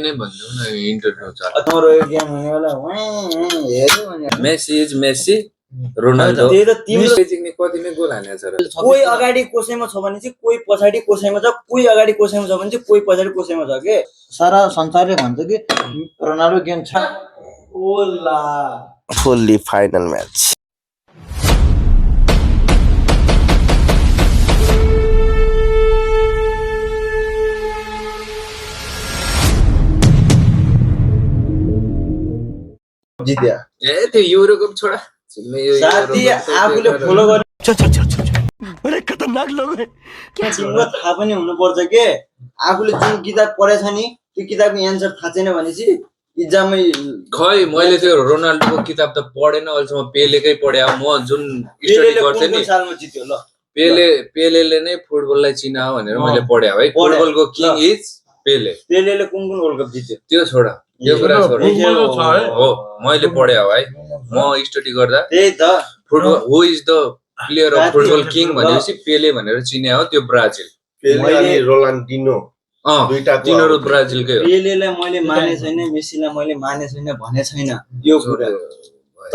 नै भन्दिउ न इन्टरभ्यु छ तिम्रो यो गेम हुनेवाला हेर्यो भने मेसी इज मेसी रोनाल्डो त्यही त तिम्रो जिग्ने कति नै गोल हानेछ र कोही अगाडि कसैमा छ भने चाहिँ कोही पछाडि कसैमा छ कोही अगाडि कसैमा छ भने चाहिँ कोही पछाडि कसैमा छ के सारा संसारले भन्छ कि रोनाल्डो गेम छ ओला fully final match. जित्या ए त्यो युरो कप छोडा साथी आफूले फलो गर्ने अरे खतरनाक लोग है तिम्रो थाहा पनि हुनुपर्छ के आफूले जुन किताब पढेछ नि त्यो किताबको एन्सर थाहा छैन भनेपछि इक्जाममै खै मैले त्यो रोनाल्डोको किताब त पढेन अहिलेसम्म पेलेकै पढ्या म जुन स्टडी गर्थेँ नि सालमा जित्यो ल पेलेले नै फुटबललाई चिनायो भनेर मैले पढ्या है फुटबलको किङ इज पेलेले कुन वर्ल्ड कप जित्यो त्यो छोडा त्यो कुरा छोडा हो मैले पढ्या हो है म स्टडी गर्दा त्यही त football who is the player of football king भनेपछि पेले भनेर चिन्या हो त्यो ब्राजिल पेले अनि रोनाल्डिनो दुईटा तिनीहरू ब्राजिलकै हो पेलेलाई मैले माने छैन मेसीलाई मैले माने छैन भने छैन यो कुरा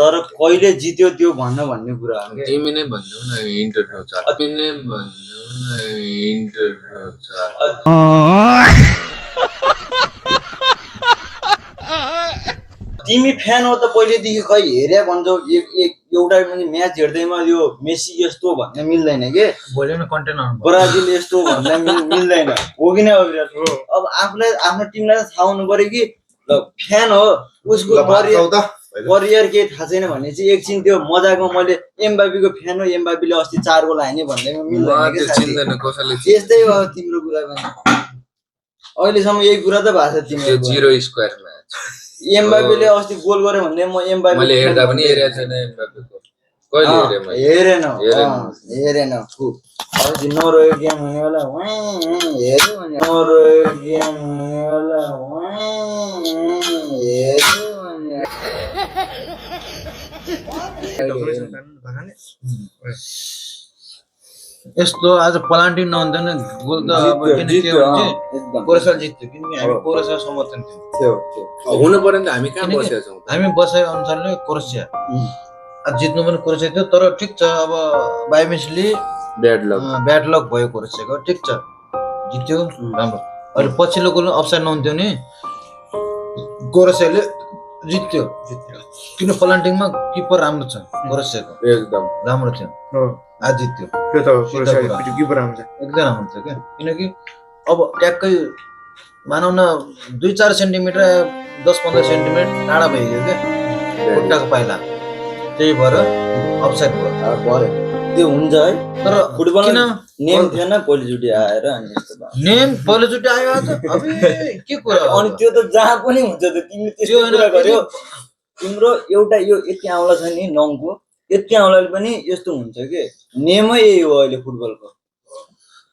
तर कहिले जित्यो त्यो भन्ने कुरा हो के तिमी नै भन्दिउ न इन्टरभ्यु छ तिमी नै भन्दिउ न इन्टरभ्यु छ तिमी फ्यान हो त पहिलेदेखि खै हेरे भन्छौ एउटा म्याच हेर्दैमा यो मेसी यस्तो भन्न मिल्दैन के भोलिमा कन्टेन्ट आउनु ब्राजिल यस्तो भन्न मिल्दैन हो कि नै अब आफूलाई आफ्नो टिमलाई थाहा हुनु पर्यो कि फ्यान हो उसको करियर केही थाहा छैन भने चाहिँ एकछिन त्यो मजाकमा मैले एमबापीको फ्यान हो एमबापीले अस्ति 4 गोल हान्यो भन्दैमा मिल्दैन त्यस्तै हो तिम्रो कुरा पनि अहिलेसम्म यही कुरा त भएको छ तिम्रो जिरो स्क्वायर म्याच एमबापीले अस्ति गोल गर्यो भन्दै म एमबापी मैले हेर्दा पनि हेरेको छैन एमबापीको कहिले हेरे मैले हेरेन अस्ति नरोयो गेम हुनेवाला हेर्यो भने नरोयो गेम हुनेवाला हेर्यो भने यस्तो आज पलान्टी नहुँदैन गोल त अब किन के हुन्छ कोरेसा जित्यो किनकि हामी कोरेसा समर्थन थियो हुनु पर्यो नि त हामी कहाँ बसेका छौँ हामी बसाइ अनुसारले कोरेसिया जित्नु पनि कोरेसिया थियो तर ठिक छ अब बाइमेसले ब्याड लक भयो कोरेसियाको ठिक छ जित्यो राम्रो अहिले पछिल्लो गोल अफसाइड नहुन्थ्यो नि कोरेसियाले जित्यो किन पलान्टिङमा किपर राम्रो छ कोरेसियाको एकदम राम्रो थियो आज जित्यो त्यो त किपर राम्रो छ एकदम राम्रो थियो क्या किनकि अब ट्याक्कै मानौ न 2-4 सेन्टिमिटर 10-15 सेन्टिमिटर टाढा भइगयो क्या खुट्टाको पाइला त्यही भएर अफसाइड भयो त्यो हुन्छ है तर फुटबल किन नेम थिएन पहिलोचोटि आएर अनि यस्तो भयो नेम पहिलोचोटि आयो आज अबे के कुरा अनि त्यो त जहाँ पनि हुन्छ त तिमीले त्यस्तो कुरा गर्यो तिम्रो एउटा यो यति आउला छ नि नङको यति आउलाले पनि यस्तो हुन्छ के नेमै यही हो अहिले फुटबलको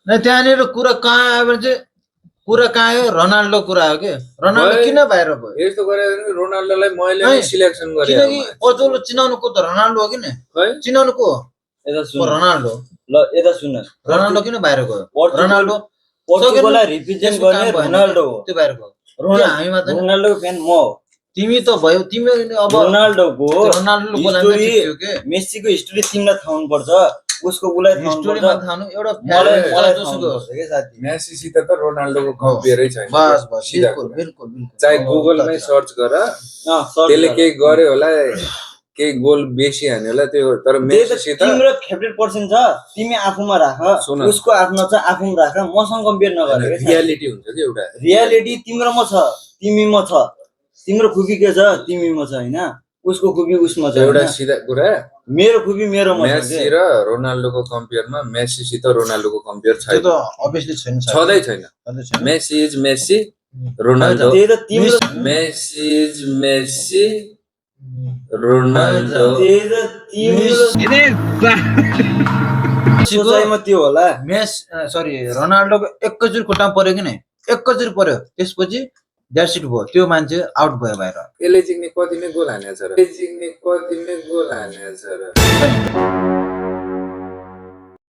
न त्यहाँनिर कुरा कहाँ आयो भने चाहिँ कुरा कहाँ आयो रोनाल्डो कुरा हो के रोनाल्डो किन बाहिर भयो यस्तो गरेर रोनाल्डोलाई मैले सिलेक्सन गरे किनकि अझोलो चिनाउनु को त रोनाल्डो हो कि नि चिनाउनु को यता सुन रोनाल्डो ल यता सुन रोनाल्डो किन बाहिर गयो रोनाल्डो पोर्चुगललाई रिप्रेजेन्ट गर्ने रोनाल्डो हो त्यो बाहिर गयो हामी मात्र रोनाल्डोको फ्यान म हो तिमी त भयो तिमी अब रोनाल्डोको हिस्टोरी मेसीको हिस्टोरी तिमीलाई थाहा हुनुपर्छ उसको उलाई हिस्टोरीमा थाहा हुनु एउटा मेसीसित त रोनाल्डोको कम्पेयरै छैन बस बिल्कुल चाहे गुगलमै सर्च गर त्यसले केही गर्यो होला केही गोल बेसी हान्यो होला त्यो तर मेसीसित तिम्रो फेभरेट पर्सन छ तिमी आफूमा राख उसको आफ्नो छ आफूमा राख मसँग कम्पेयर नगरेर रियालिटी हुन्छ कि एउटा रियालिटी तिम्रोमा छ तिमीमा छ तिम्रो खुबी के छ तिमीमा छ हैन उसको खुबी उसमा छ एउटा सिधा कुरा मेरो खुबी मेरोमा छ मेसी र रोनाल्डोको कम्पेयरमा मेसीसित रोनाल्डोको कम्पेयर छैन त्यो त अभियसली छैन छँदै छैन मेसी इज मेसी रोनाल्डो त्यही त तिम्रो मेसी इज मेसी रोनाल्डो त्यही त तिम्रो सोचाइमा त्यो होला रोनाल्डोको एकैचोटि खुट्टामा पर्यो कि नै एकैचोटि पर्यो त्यसपछि द्याट्स इट भयो त्यो मान्छे आउट भयो बाहिर यसले जिग्ने कति नै गोल हानेछ र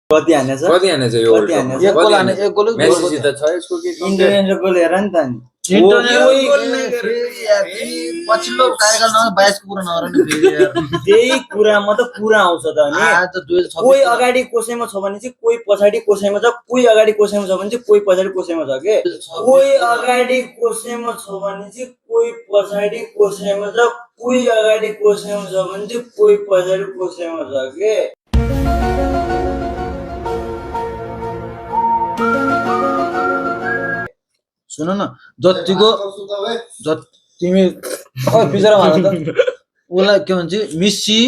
कति हानेछ यो एक गोल हाने एक गोल मेसी त छ यसको के इन्टरनेसनल गोल हेर नि त नि पछिल्लो कार्यकालमा 22 को कुरा नगर नि फेरि यार। त्यही कुरामा त पुरा आउँछ त अनि आज 2026 कोही अगाडि कसैमा छ भने चाहिँ कोही पछाडि कसैमा छ, कोही अगाडि कसैमा छ भने चाहिँ कोही पछाडि कसैमा छ के। कोही अगाडि कसैमा छ भने चाहिँ कोही पछाडि कसैमा छ, कोही अगाडि कसैमा छ भने चाहिँ कोही पछाडि कसैमा छ के। सुन न जतिको तिमी बिचरा भन त उसलाई के भन्छ मेस्सी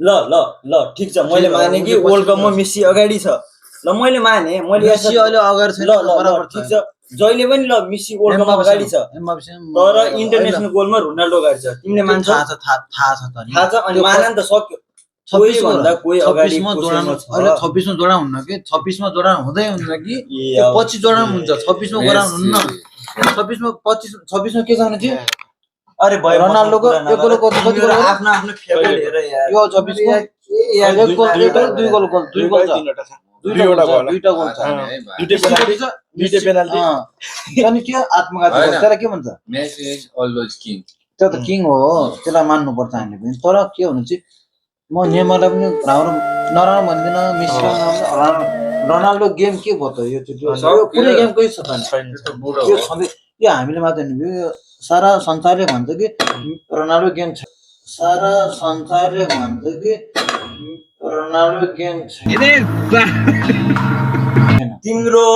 ल ल ल ठिक छ, मैले माने कि वर्ल्ड कपमा मेस्सी अगाडि छ। ल मैले माने, मैले मेस्सी अहिले अगाडि छैन ल ल बराबर ठिक छ, जहिले पनि ल मेस्सी वर्ल्ड कपमा अगाडि छ, तर इन्टरनेसनल गोलमा रोनाल्डो अगाडि छ। तिमीले मान्छौ? थाहा छ त नि। थाहा छ, अनि मान नि त सक्यो। 26 भन्दा कोही अगाडि 26 मा जोडा कसैमा छ। अहिले 26 मा जोडा हुन्न कि 26 मा जोडा हुँदै हुन्छ कि त्यो 25 जोडा हुन्छ 26 मा जोडा हुन्न 26 मा 26 मा के छ भने चाहिँ अरे भयो रोनाल्डोको एकगोल कति कति तिम्रो आफ्नो आफ्नो फेभरेट हेर यार। यो 26 को एक गोल दुई गोल छ दुईवटा गोल छ दुईटै पेनाल्टी अनि के आत्मघाती गोल त्यसलाई के भन्छ? Messi is always king. त्यो त किङ हो, त्यसलाई मान्नुपर्छ हामीले पनि। तर के हुनु चाहिँ म नेमारलाई पनि राम्रो नराम्रो भन्दिनँ, मेसीलाई रोनाल्डो गेम के भयो त यो पुरै गेम कोही छ त यो छँदै यो हामीले मात्र नि यो सारा संसारले भन्छ कि रोनाल्डो गेम छ, सारा संसारले भन्छ कि रोनाल्डो गेम छ। तिम्रो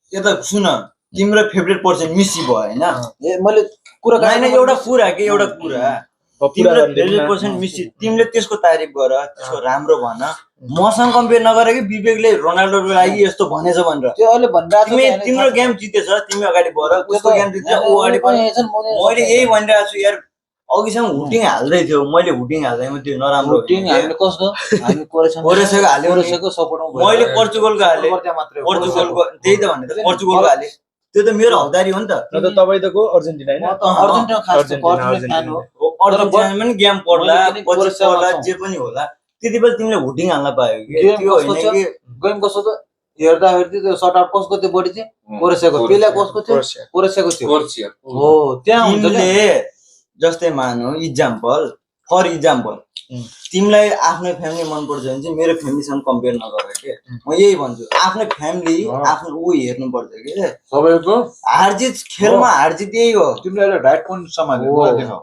यो त सुन, तिम्रो फेभरेट पर्सन मेसी भयो हैन? ए मैले कुरा हैन, एउटा कुरा के, एउटा कुरा तिम्रो फेभरेट पर्सन मेसी, तिमीले त्यसको तारिफ गर, त्यसको राम्रो भन। मसँग कम्पेयर नगर कि विवेकले रोनाल्डोको लागि यस्तो भनेछ भनेर। त्यो अहिले भनिरहेको तिम्रो गेम जितेछ, तिमी अगाडि बढ, उसको गेम जितेछ ऊ अगाडि बढ। मैले यही भनिरहेको छु यार, अघिसम्म हुटिङ हाल्दै थियो, मैले हुटिङ हाल्दैमा त्यो नराम्रो टिम हामीले कस्तो हामी कोरेसको हाल्यो, कोरेसको सपोर्टमा मैले पोर्चुगलको हाले, पोर्चुगलको त्यही त भने त पोर्चुगलको हाले, त्यो त मेरो हकदारी हो नि त। तपाईँ त को अर्जेन्टिना हैन? अर्जेन्टिना खास पोर्चुगल फ्यान हो। अर्जेन्टिनामा पनि गेम पर्ला, पछि पर्ला, जे पनि होला, त्यति बेला तिमीले हुटिङ हाल्न पायो कि त्यो होइन कि गेम कस्तो त हेर्दा हेर्दै त्यो शट आउट कसको थियो बढी चाहिँ कोरेसियाको, पेले कसको थियो? कोरेसियाको थियो हो। त्यहाँ हुन्छ तिमीले जस्तै मानौ इक्जाम्पल, फर इक्जाम्पल तिमीलाई आफ्नो फ्यामिली मनपर्छ भने चाहिँ मेरो फ्यामिलीसँग कम्पेयर नगर के, म यही भन्छु। आफ्नो फ्यामिली आफ्नो ऊ हेर्नुपर्छ के, सबैको हारजित खेलमा हारजित यही हो। तिमीले अहिले राइट पोइन्ट समात्यो देखाऊ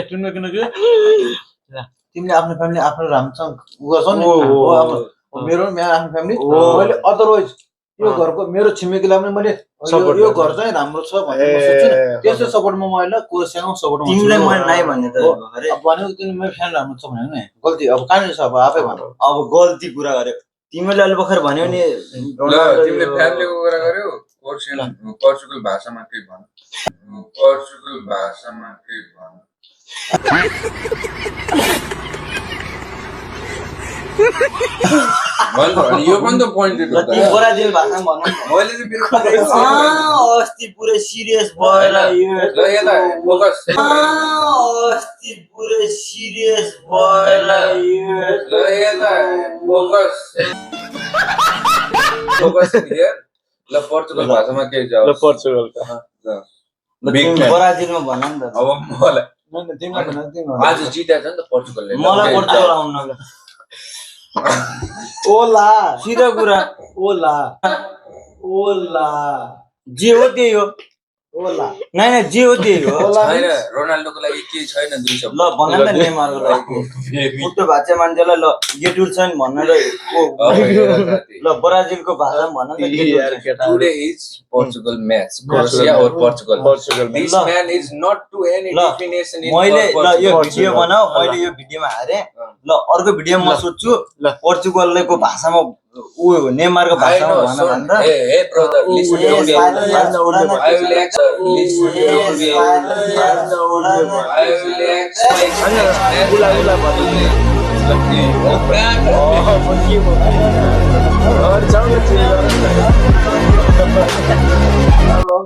तिमीले, किनकि तिमीले आफ्नो फ्यामिली आफ्नो राम्रोसँग उ गर्छौ नि। मेरो आफ्नो फ्यामिली मैले अदरवाइज यो घरको मेरो छिमेकीलाई पनि मैले यो घर चाहिँ राम्रो छ भनेर सोच्छु नि, त्यसै सपोर्टमा म अहिले कोरेसियाको सपोर्टमा तिमीलाई मैले नाइ भन्ने त अरे भनेको तिमीले मेरो फ्यान राम्रो छ भने नि गल्ती अब कहाँनिर छ अब आफै भन। अब गल्ती कुरा गर्यो तिमीले अहिले भर्खर भन्यो नि, तिमीले फ्यामिलीको कुरा गर्यौ, पोर्चुगल भाषामा के भन, पोर्चुगल भाषामा के भन। यो पनि त पोइन्टेड हो त। ब्राजिल भाषामा भन्नु मैले चाहिँ मेरो अस्ति पुरै सिरियस भएर ल यता फोकस, अस्ति पुरै सिरियस भएर ल यता फोकस फोकस हियर। ल पोर्चुगल भाषामा के जवाब? ल पोर्चुगलको ब्राजिलमा भन नि त। अब मलाई आज जितेछ नि त पोर्चुगलले, मलाई पोर्चुगल आउन ओला सिधा कुरा, ओला ओला जे हो त्यही हो, ओला नाइ नाइ जे हो त्यही हो। छैन रोनाल्डोको लागि के छैन दुई शब्द। ल भन न नेमारको लागि मुट्टो भाचे मान्छेलाई ल गेटुल छ नि भन्न र ल ब्राजिलको भाषामा भन न। Today is Portugal match, Croatia और Portugal. This man is not to any definition in मैले ल यो भिडियो बनाऊ, मैले यो भिडियोमा हारे, ल अर्को भिडियोमा म सोध्छु पोर्चुगलको भाषामा उ नेमारको भाषामा भन भनेर। Hey brother listen to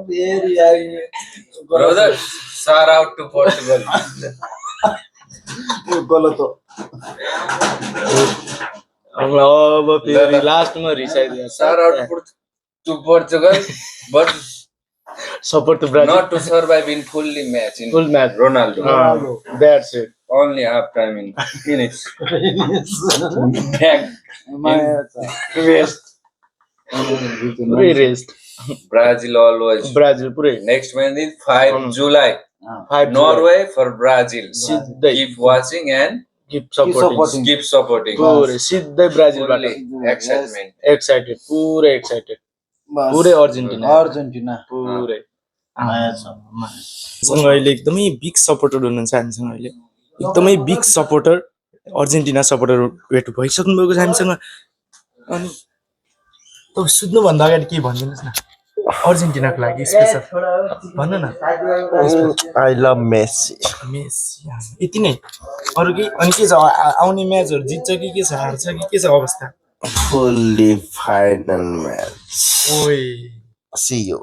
me, I will brother, shout out to Portugal. गलत हो। अब फेरि लास्टमा रिसाइदियो। Shout out to Portugal, but Support to Brazil. Not to survive in fully match in Full match. Ronaldo. That's it. Only half time in finish. Back. Rest. पुरै rest. Brazil always. Brazil पुरै Next match is 5 July. 5 Norway for Brazil. सिधै Keep watching and keep supporting. keep supporting. पुरै सिधै ब्राजिलबाट Fully excitement. Excited पुरै excited पुरै Argentina Argentina पुरै माया छ सँग अहिले एकदमै बिग सपोर्टर हुनुहुन्छ हामीसँग अहिले एकदमै बिग सपोर्टर अर्जेन्टिना सपोर्टर भेट भइसक्नु भएको छ हामीसँग अनि तपाईँ सुत्नुभन्दा अगाडि के भनिदिनुहोस् न अर्जेन्टिनाको लागि स्पेसल भन्नु न I love Messi. मेसी यति नै अरू केही अनि के छ आउने म्याचहरू जित्छ कि के छ हार्छ कि के छ अवस्था Fully final match. ओइ See you.